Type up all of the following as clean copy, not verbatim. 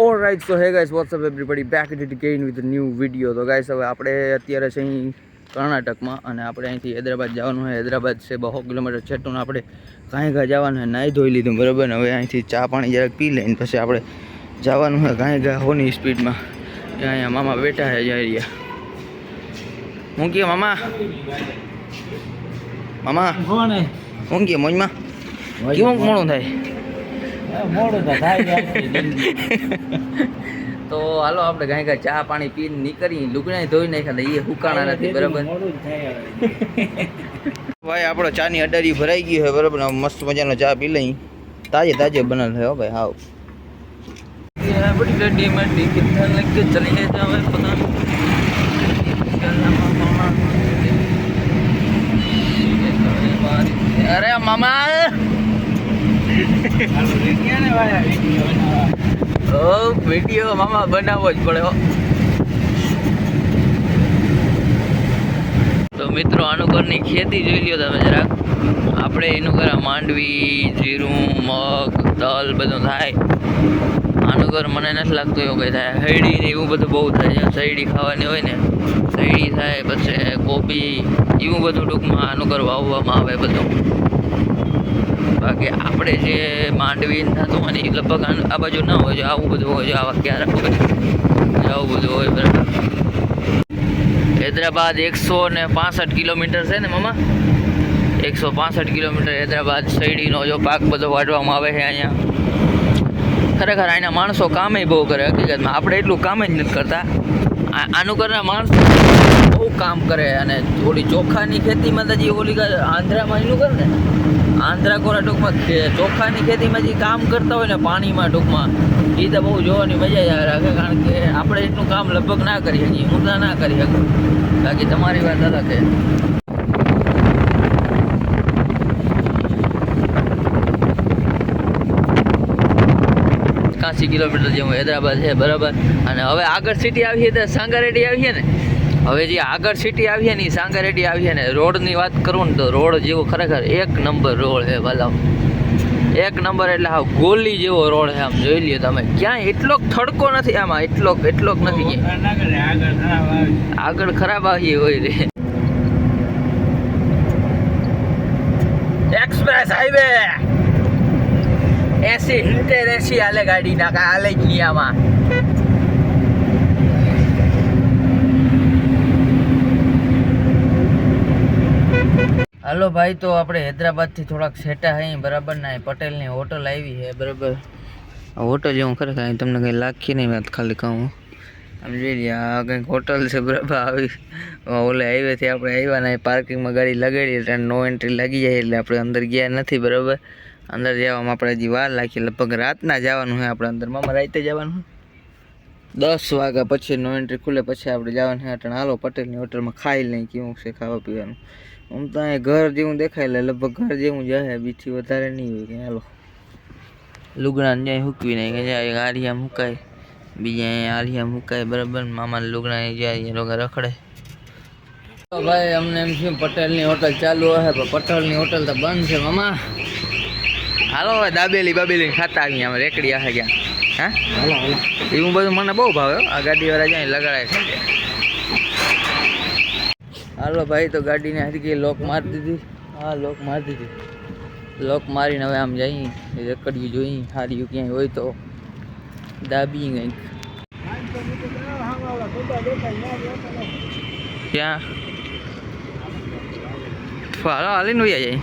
Alright so hey guys what's up everybody back at it again with new video. તો guys હવે આપણે અત્યારે છે અહીં કર્ણાટકમાં અને આપણે અહીંથી હૈદરાબાદ જવાનું હોય. હૈદરાબાદ છે 200 કિલોમીટર છેટું આપણે કાંઈ જવાનું હોય. નાહી ધોઈ લીધું બરાબર ને. હવે અહીંથી ચા પાણી જરાક પી લઈને પછી આપણે જવાનું હોય કાંઈ હોની સ્પીડમાં. અહીંયા મામા બેઠા છે જઈ રહ્યા. હું કે મામા હું કે મોજમાં કેવું મોડું થાય? તો હાલો આપણે ગાય ચા પાણી પીને નીકળી. લુગડા ધોઈ નાખ્યા એ હુકાણા નથી બરાબર. ભાઈ આપણો ચાની અડારી ભરાઈ ગઈ હોય બરાબર. મસ્ત મજાનો ચા પી લઈ. તાજે બનેલ है भाई. हाँ बड़ी गड्डी में कितना लग के चले गए थे पता अरे मामा વિડીયો મામા બનાવવો જ પડે. તો મિત્રો આનુકરની ખેતી જોઈ લ્યો તમે જરાક. આપણે એનું કરા માંડવી, જીરું, મગ, તલ બધું થાય. આનુકર મને નથી લાગતું એવું કંઈ થાય. હૈડી ને એવું બધું બહુ થાય. શેરડી ખાવાની હોય ને શેરડી થાય, પછી કોબી એવું બધું ટૂંકમાં આનુકર વાવવામાં આવે બધું. બાકી આપણે જે માંડવી થતું હોય ને એ લગભગ આ બાજુ ના હોય. જો આવું બધું હોય, આવા ક્યારેક હોય, આવું બધું હોય બરાબર. હૈદરાબાદ 165 કિલોમીટર છે ને મામા. 165 કિલોમીટર હૈદરાબાદ. શેરડીનો જો પાક બધો વાટવામાં આવે છે અહીંયા. ખરેખર અહીંના માણસો કામે બહુ કરે હકીકતમાં. આપણે એટલું કામ જ નથી કરતા. આનુકરના માણસો બહુ કામ કરે. અને થોડી ચોખાની ખેતીમાં તો જે ઓલી આંધ્રામાં એનું કરે ને, આંધ્રા કોરા ટૂંકમાં ચોખાની ખેતીમાં જે કામ કરતા હોય ને પાણીમાં ટૂંકમાં, એ તો બહુ જોવાની મજા આવે રાખે. કારણ કે આપણે એટલું કામ લગભગ ના કરી શકીએ. હું તો ના કરી શકું. બાકી તમારી વાત અલગ છે. 80 કિલોમીટર જેવું હૈદરાબાદ છે બરાબર. અને હવે આગળ સિટી આવીએ તો સાંગારેડી આવીએ ને. હવે જે આગળ સિટી આવીએ ને એ સાંગારેડી આવીએ ને, રોડની વાત કરું ને તો રોડ જેવો ખરેખર એક નંબર રોડ છે ભલા. એક નંબર એટલે હા ગોલી જેવો રોડ છે. આમ જોઈ લ્યો તમે. ક્યાંય એટલોક થડકો નથી આમાં. એટલોક નથી ક્યાંય. આગળ ખરાબ આવીએ હોય રે. એક્સપ્રેસ હાઈવે 80 હાલે ગાડી ના હાલે ગિયામાં. હાલો ભાઈ, તો આપણે હૈદરાબાદથી થોડાક સેટા અહીં બરાબર ના પટેલની હોટલ આવી છે બરાબર. હોટલ જેવું ખરેખર અહીં તમને કંઈ લાગી નહીં. વાત ખાલી કહું આમ જોઈ લે. આ કંઈક હોટલ છે બરાબર. આવી ઓલે હાઈવેથી આપણે આવ્યા ને પાર્કિંગમાં ગાડી લગાડી એટલે નો એન્ટ્રી લાગી જાય એટલે આપણે અંદર ગયા નથી બરાબર. અંદર જવામાં આપણે હજી વાર લાગી. લગભગ રાતના જવાનું હોય આપણે અંદર. મામા રાતે જવાનું 10 વાગ્યા પછી નો એન્ટ્રી ખુલે પછી આપણે જવાનું છે. અટણ હાલો પટેલની હોટલમાં ખાઈ લઈ કેવું છે ખાવા પીવાનું. આમ તો અહીંયા ઘર જેવું દેખાય એટલે લગભગ ઘર જેવું જાય. બીજી વધારે નહીં હોય કે હાલો લુગડાને જ્યાં મૂકવી નહીં કે જ્યાં આરિયા મુકાય, બીજા અહીંયા આરિયા મુકાય બરાબર. મામાને લુગડા જાય એ લોકો રખડે. ભાઈ અમને એમ થયું પટેલની હોટલ ચાલુ હશે પણ પટેલની હોટલ તો બંધ છે મામા. હાલો હવે દાબેલી ખાતા આવીએ. અમે રેકડી આવે ગયા. હા હાલો એવું બધું મને બહુ ભાવે. આ ગાડીવાળા જાય લગાડાય છે. હાલો ભાઈ, તો ગાડીને હરકી લોક મારી દીધી. હા લોક મારી દીધી. લોક મારીને હવે આમ જઈ રેકડી જોઈ હારી ક્યાંય હોય તો દાબી કંઈક. ક્યાં હાલો હાલીને વયા જાય.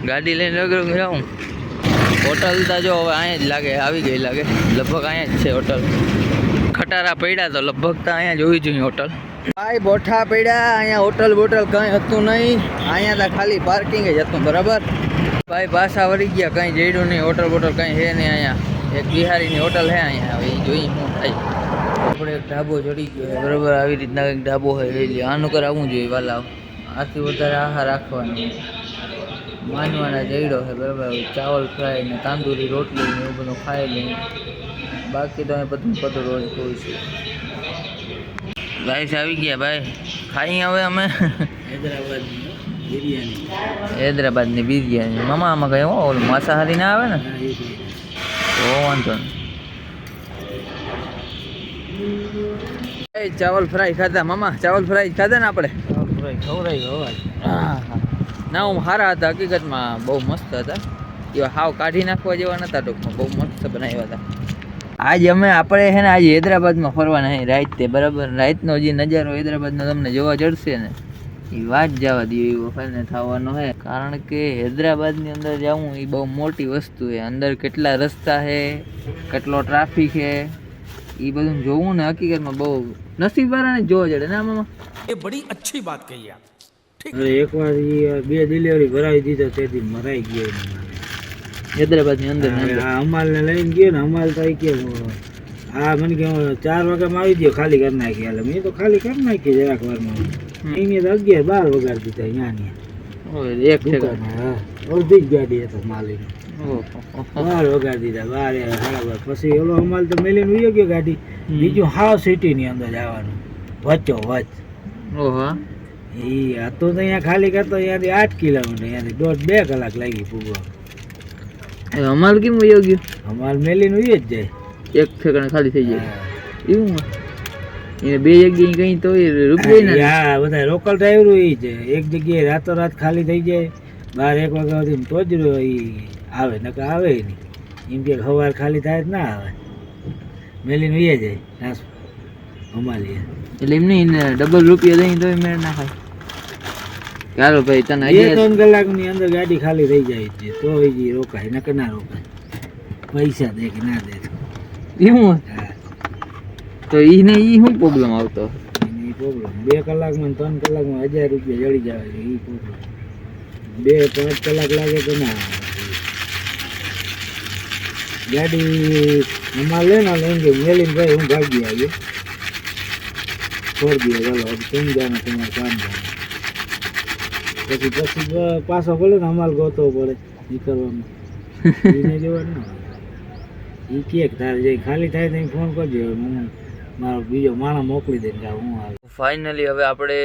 ગાડી લઈને જાઉં. હોટલ તો જો હવે અહીંયા જ લાગે. આવી ગઈ લાગે લગભગ. અહીંયા જ છે હોટલ. ખટારા પડ્યા તો લગભગ તો અહીંયા જ હોવી જોઈએ હોટલ. ભાઈ બોઠા પડ્યા. અહીંયા હોટલ બોટલ કંઈ હતું નહીં. અહીંયા તો ખાલી પાર્કિંગ જ હતું બરાબર. ભાઈ પાછા વળી ગયા. કંઈ જડ્યું નહીં. હોટલ બોટલ કંઈ છે નહીં. અહીંયા એક બિહારીની હોટલ છે અહીંયા. હવે એ જોઈએ શું થાય. આપણે એક ઢાબો ચડી ગયો બરાબર. આવી રીતના કંઈક ઢાબો હોય એટલે આનું કરાવવું જોઈએ વાલા. આથી વધારે આહાર રાખવાનો માનવાના જઈડો છે બરાબર. ચાવલ ફ્રાય ને તાંદુરી રોટલી ને એવું બધું ખાઈ લઈએ. બાકી તો બધું રોજ હોય છે. ગાઈસ આવી ગયા ભાઈ. ખાઈ હવે અમે હૈદરાબાદની બિરયાની. મામા આમાં કઈ ઓલું માંસાહારી ના આવે ને તો વાંધો નહીં. ચાવલ ફ્રાય ખાધા મામા, ચાવલ ફ્રાય ખાધા ને આપણે. ના હું સારા હતા હકીકતમાં, બહુ મસ્ત હતા. એવા હાવ કાઢી નાખવા જેવા નતા, ટૂંકમાં બહુ મસ્ત બનાવ્યા હતા. આજે આપણે છે ને આજે હૈદરાબાદમાં ફરવાના છે રાતે, બરાબર. રાતનો જે નજારો હૈદરાબાદનો તમને જોવા જડશે ને એ વાત જવા દો એવો ફાઈને થવાનો છે. કારણ કે હૈદરાબાદની અંદર જવું એ બહુ મોટી વસ્તુ છે. અંદર કેટલા રસ્તા છે, કેટલો ટ્રાફિક છે, એ બધું જોવું ને હકીકતમાં બહુ નસીબવાળાને જોવા જડે ને મામા. એ બડી અચ્છી વાત કહી આપ. એકવાર 2 ડિલિવરી ભરાવી દીધો તેથી મરાઈ ગયો હૈદરાબાદની અંદર અમાલ ને લઈને ગયો ને, અમાલ તો કે હા મને કે 4 વાગ્યામાં આવી ગયો, ખાલી કરી નાખી. એટલે મેં તો ખાલી કરી નાખી જરાક વારમાં. એને તો 11-12 વગાડી દીધા અહીંયા એક સેકન્ડ. અડધી જ ગાડી હતો માલી, 12 વગાડી દીધા, 12 પછી ઓલો અમાલ તો મેલીને ઉયો ગયો ગાડી. બીજું હાવ સિટી ની અંદર જવાનું વચ્ચો વચ. ઓહો એ હતો તો અહીંયા ખાલી કરતો અહીંયાથી 8 કિલોમીટર, અહીંયાથી 1.5-2 કલાક લાગી પૂગવા. અમાલ કેમ વયો ગયો? અમાલ મેલીને ઉયો જ જાય, એક સેકન્ડ ખાલી થઈ જાય એવું. એને 2 જગ્યાએ કઈ તો રૂપિયા ને. હા બધા લોકલ ડ્રાઈવરો એ છે, એક જગ્યાએ રાતોરાત ખાલી થઈ જાય 12-1 વાગ્યા સુધી તો જ આવે, નકર આવે નહીં. એમ કે સવાર ખાલી થાય જ ના આવે, મેલીને ઉયા જાય અમાલી. એટલે એમ નહીં ડબલ રૂપિયા દઈ તો મેળ ના ખાય. ચાલો ભાઈ તને 2-3 કલાકની અંદર ગાડી ખાલી થઈ જાય છે તો એ રોકાય, નકર ના રોકાય. પૈસા દે કે ના દે એવું. તો એને શું પ્રોબ્લેમ આવતો? એ પ્રોબ્લેમ 2 કલાકમાં 3 કલાકમાં 1000 રૂપિયા જડી જાય છે. એ પ્રોબ્લેમ 2-5 કલાક લાગે તો ના ગાડી અમાર લેના લેંગે મેલીને ભાઈ હું ભાગી આવ્યો, છોડ દીધો. ચાલો હવે કેમ જાણે તમારે કામ જાણે. પછી પાછો પડે ને અમાલ ગોતો પડે નીકળવામાં. એને જવાનું ના એ કે તારે જઈ ખાલી થાય તો ફોન કરજો, હું મારો બીજો માણસ મોકલી દઈને કે હું આવે. ફાઇનલી હવે આપણે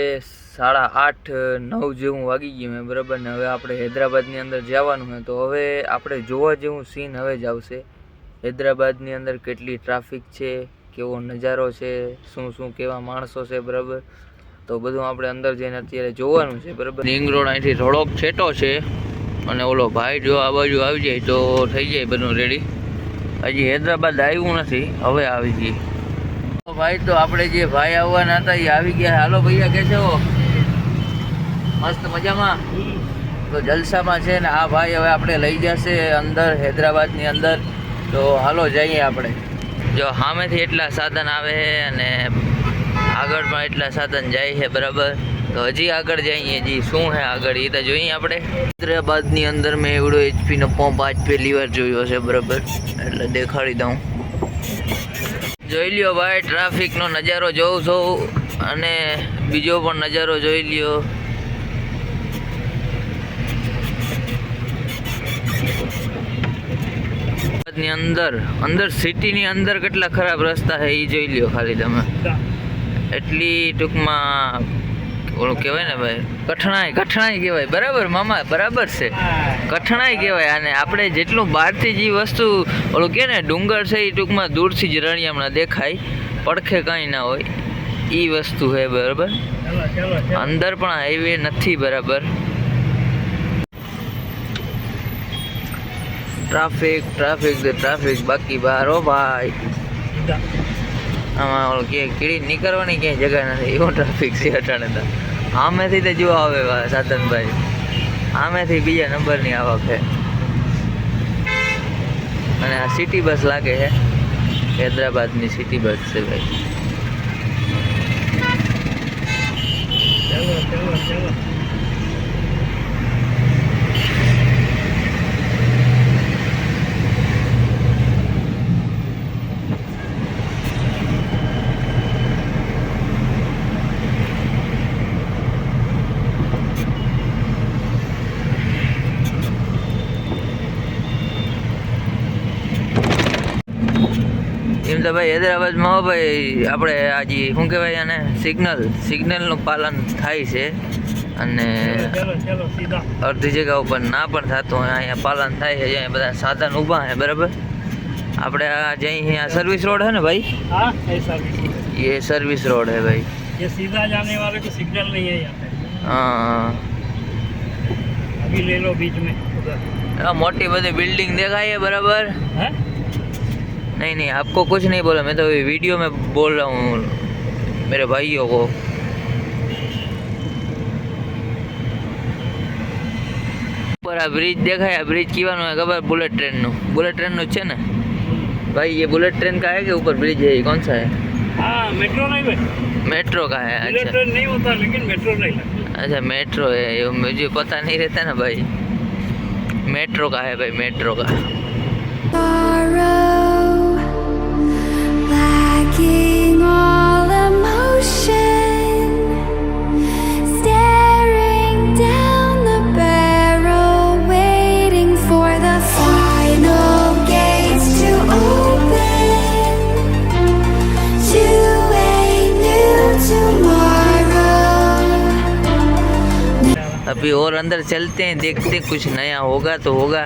8:30-9 જેવું વાગી ગયું મેં, બરાબર ને. હવે આપણે હૈદરાબાદની અંદર જવાનું છે, તો હવે આપણે જોવા જેવું સીન હવે જ આવશે. હૈદરાબાદની અંદર કેટલી ટ્રાફિક છે, કેવો નજારો છે, શું કેવા માણસો છે, બરાબર. તો બધું આપણે અંદર જઈને અત્યારે જોવાનું છે, બરાબર. રિંગ રોડ અહીંથી થોડોક છેટો છે, અને ઓલો ભાઈ જો આ બાજુ આવી જાય તો થઈ જાય બધું રેડી. હજી હૈદરાબાદ આવ્યું નથી, હવે આવી ગઈ. ભાઈ તો આપણે જે ભાઈ આવવાના હતા એ આવી ગયા. હાલો ભૈયા, કે છે મસ્ત મજામાં? તો જલસામાં છે ને આ ભાઈ હવે આપણે લઈ જશે અંદર હૈદરાબાદની અંદર. તો હાલો જઈએ આપણે. જો સામેથી એટલા સાધન આવે છે અને આગળ પણ એટલા સાધન જાય છે, બરાબર. તો હજી આગળ જઈએ, હજી શું છે આગળ એ તો જોઈએ આપણે. હૈદરાબાદની અંદર મેં એવડો HP નો પંપ આજ પહેલી વાર જોયો છે, બરાબર. એટલે દેખાડી દઉં. જોઈ લ્યો ભાઈ, ટ્રાફિકનો નજારો જોઉં છું અને બીજો પણ નજારો જોઈ લ્યો. ની અંદર સિટીની અંદર કેટલા ખરાબ રસ્તા છે એ જોઈ લ્યો ખાલી તમે. એટલી ટૂંકમાં ઓલું કહેવાય ને ભાઈ, કઠણાઈ કહેવાય, બરાબર મામા, બરાબર છે, કઠણાઈ કહેવાય. અને આપણે જેટલું બહારથી જે વસ્તુ ઓલું કહે ને ડુંગર છે એ ટૂંકમાં દૂરથી જ રણિયામણા દેખાય, પડખે કાંઈ ના હોય, એ વસ્તુ છે, બરાબર. અંદર પણ હાઈવે નથી, બરાબર. ટ્રાફિક બાકી બહાર. ઓ ભાઈ આમાં ઓલું કે કીડી નીકળવાની ક્યાંય જગ્યા નથી, એવો ટ્રાફિક છે અટાણે. તો આમેથી તો જો આવે સાધનભાઈ, આમેથી બીજા નંબરની આવક છે. અને આ સિટી બસ લાગે છે, હૈદરાબાદની સિટી બસ છે ભાઈ. ચાલો. એમ તો ભાઈ હૈદરાબાદમાં ભાઈ આપણે આજે શું કહેવાય આને સિગ્નલનું પાલન થાય છે, અને અડધી જગ્યા ઉપર ના પણ થતું હોય. અહીંયા પાલન થાય છે, અહીંયા બધા સાધન ઊભા છે, બરાબર. આપણે आ जाए यहाँ सर्विस रोड है ना भाई, हाँ ऐसा भी ये सर्विस रोड है भाई। ये सीधा जाने वाले को सिग्नल नहीं है यहाँ पे, हाँ अभी ले लो बीच में उधर मोटी बड़ी बिल्डिंग देखा है बराबर। है। नहीं नहीं आपको कुछ नहीं बोला, मैं तो वीडियो में बोल रहा हूँ मेरे भाइयों को। ऊपर आ ब्रिज देखा है, ब्रिज कीવાનું है खबर, बुलेट ट्रेन નું છે ને भाई। ये बुलेट ट्रेन का है कि ऊपर ब्रिज है, ये कौन सा है? हाँ मेट्रो नहीं भाई, मेट्रो का है। बुलेट अच्छा ट्रेन नहीं होता लेकिन मेट्रो नहीं लगता। अच्छा मेट्रो है, ये मुझे पता नहीं रहता ना भाई। मेट्रो का है भाई, मेट्रो का। Lacking all emotion, staring down the barrel, waiting for the final gates to open to a new tomorrow. अभी और अंदर चलते हैं, देखते हैं कुछ नया होगा तो होगा।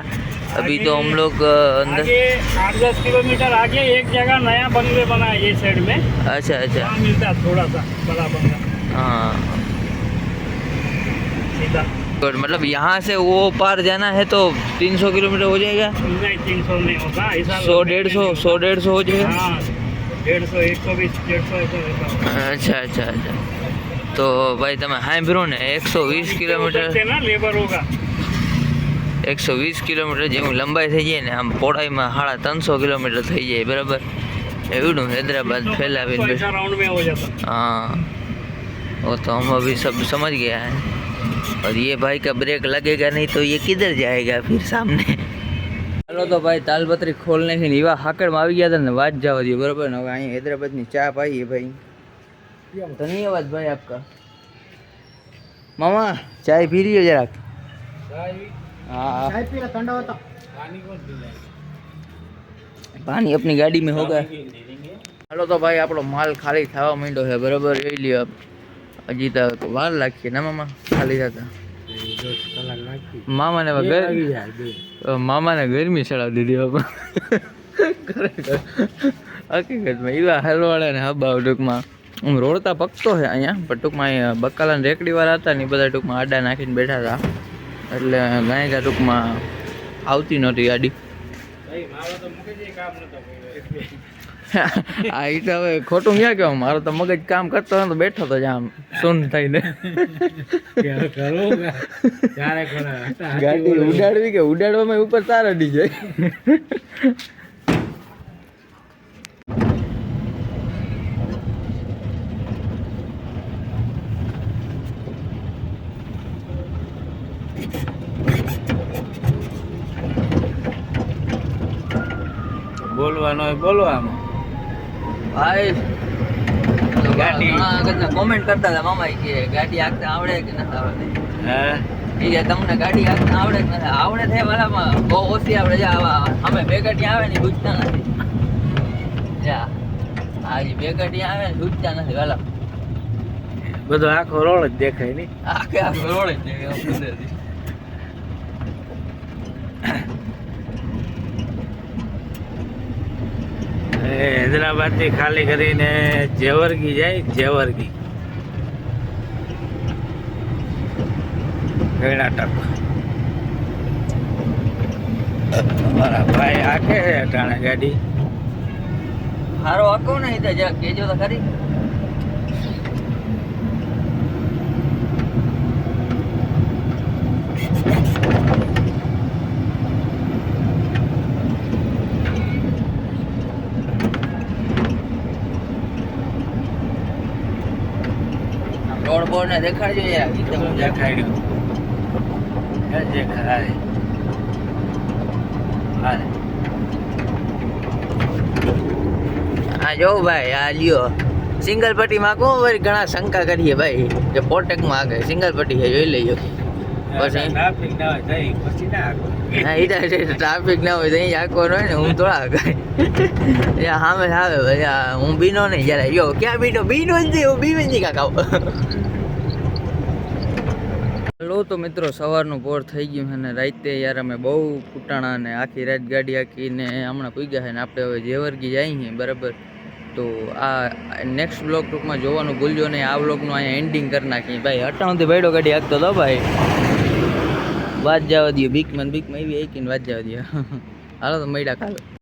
अभी तो हम लोग अंदर। आगे 8-10 किलोमीटर आगे एक जगह नया बंगले बना है ये साइड में, अच्छा अच्छा वहाँ मिलता है थोड़ा सा बड़ा बंगला हाँ। सीधा। और मतलब यहाँ से वो पार जाना है तो 300 किलोमीटर हो जाएगा। नहीं 300 नहीं होता ऐसा, 100-150 हो जाएगा। हाँ 150 120 150 ऐसा होता है। अच्छा अच्छा अच्छा तो भाई તમે સાંભળ્યું ને 120 કિલોમીટર ना लेबर होगा 120 કિલોમીટર જેવું લંબાઈ થઈ જાય ને, આમ પહોળાઈમાં 350 કિલોમીટર થઈ જાય બરાબર। એવડું हैदराबाद फैलावी। ऐसा राउंड में हो जाता। हाँ वो तो हम अभी सब समझ गया है। और ये भाई का ब्रेक लगेगा नहीं तो ये किधर जाएगा फिर सामने। चलो तो भाई तालपत्री खोलने की एवा हाकड़માં આવી ગયા હતા ને વાત જવા દો બરાબર ને। હવે અહીં हैदराबादની ચા પાઈએ भाई। धन्यवाद भाई आपका। मामा चाय पी रही हो जरा? हाँ पानी अपनी गाड़ी में होगा। चलो तो भाई આપણો માલ ખાલી થવા માંડ્યો છે બરાબર। એ લ્યો હજી તો વાર લાગશે ને મામા ખાલી થતા। મામાને ગરમી ચડાવી દીધી આપણે હકીકતમાં એવા હલવાડા ને હબાવ ટૂંકમાં હું રોડતા પકતો છે અહીંયા, પણ ટૂંકમાં અહીંયા બકાલા રેકડીવાળા હતા ને એ બધા ટૂંકમાં આડા નાખીને બેઠા હતા, એટલે ગાયકા ટૂંકમાં આવતી નહોતી ગાડી। આ એ તો હવે ખોટું ક્યાં કહેવાય, મારો તો મગજ કામ કરતો હતો બેઠો તો જ આમ શૂન્ય થઈને। ગાડી ઉડાડવી કે ઉડાડવામાં ઉપર તાર અડી જાય। બોલવાનો હોય બોલવામાં ભાઈ તો ગાડી કોમેન્ટ કરતા હતા મામા કે ગાડી હાંકતા આવડે કે નથી આવડે। હે એ કે તમને ગાડી હાંકતા આવડે કે નથી આવડે છે વાલામાં બહુ ઓછી આવડે છે। અમે બે ગાડી આવે ને પૂછતા નથી, જા આ જે બે ગાડી આવે ને પૂછતા નથી વાલા। બધો આખો રોડ જ દેખાય નહીં, આખે આખો રોડ જ દેખાય। हैदराबाद થી ખાલી કરીને જેવર્ગી જાય, જેવર્ગી કર્ણાટક। મારા ભાઈ આખે અટાણે ગાડી હારો આખો ને તો જરા કેજો તો ખરી। રોડ બોર્ડ ને દેખાડજો યાર, એકદમ દેખાડ્યું દેખાય। હા જો ભાઈ આ લ્યો સિંગલ પટ્ટીમાં કો વળી ઘણા શંકા કરીએ ભાઈ કે પોટેકમાં આગળ સિંગલ પટ્ટી છે જોઈ લેજો। પછી ટ્રાફિક ના હોય તઈ પછી ના આગળ। હા એ ટ્રાફિક ના હોય તો અહીં આખવાનો હોય ને, હું થોડા આગાય સામે આવે ભાઈ। હું બીનો નહીં જરા યો ક્યાં બીનો જ નહીં, હું બીવે જ નહીં કાકા। હલો તો મિત્રો, સવારનું પોર થઈ ગયું અને રાતે યાર અમે બહુ ફૂટાણા અને આખી રાત ગાડી હાંકીને હમણાં પૂગ્યા છે ને આપણે હવે જેવર્ગી જઈએ છીએ બરાબર. તો આ નેક્સ્ટ બ્લોગ ટૂંકમાં જોવાનું ભૂલજો નહીં. આ બ્લોગનું અહીંયા એન્ડિંગ કરી નાખીએ ભાઈ. 98થી ભાઈડો ગાડી હાંકતો હતો ભાઈ. વાત જવા દો, બીકમાં એવી આવી ને વાત જવા દો. હાલો તો મળ્યા કાલે.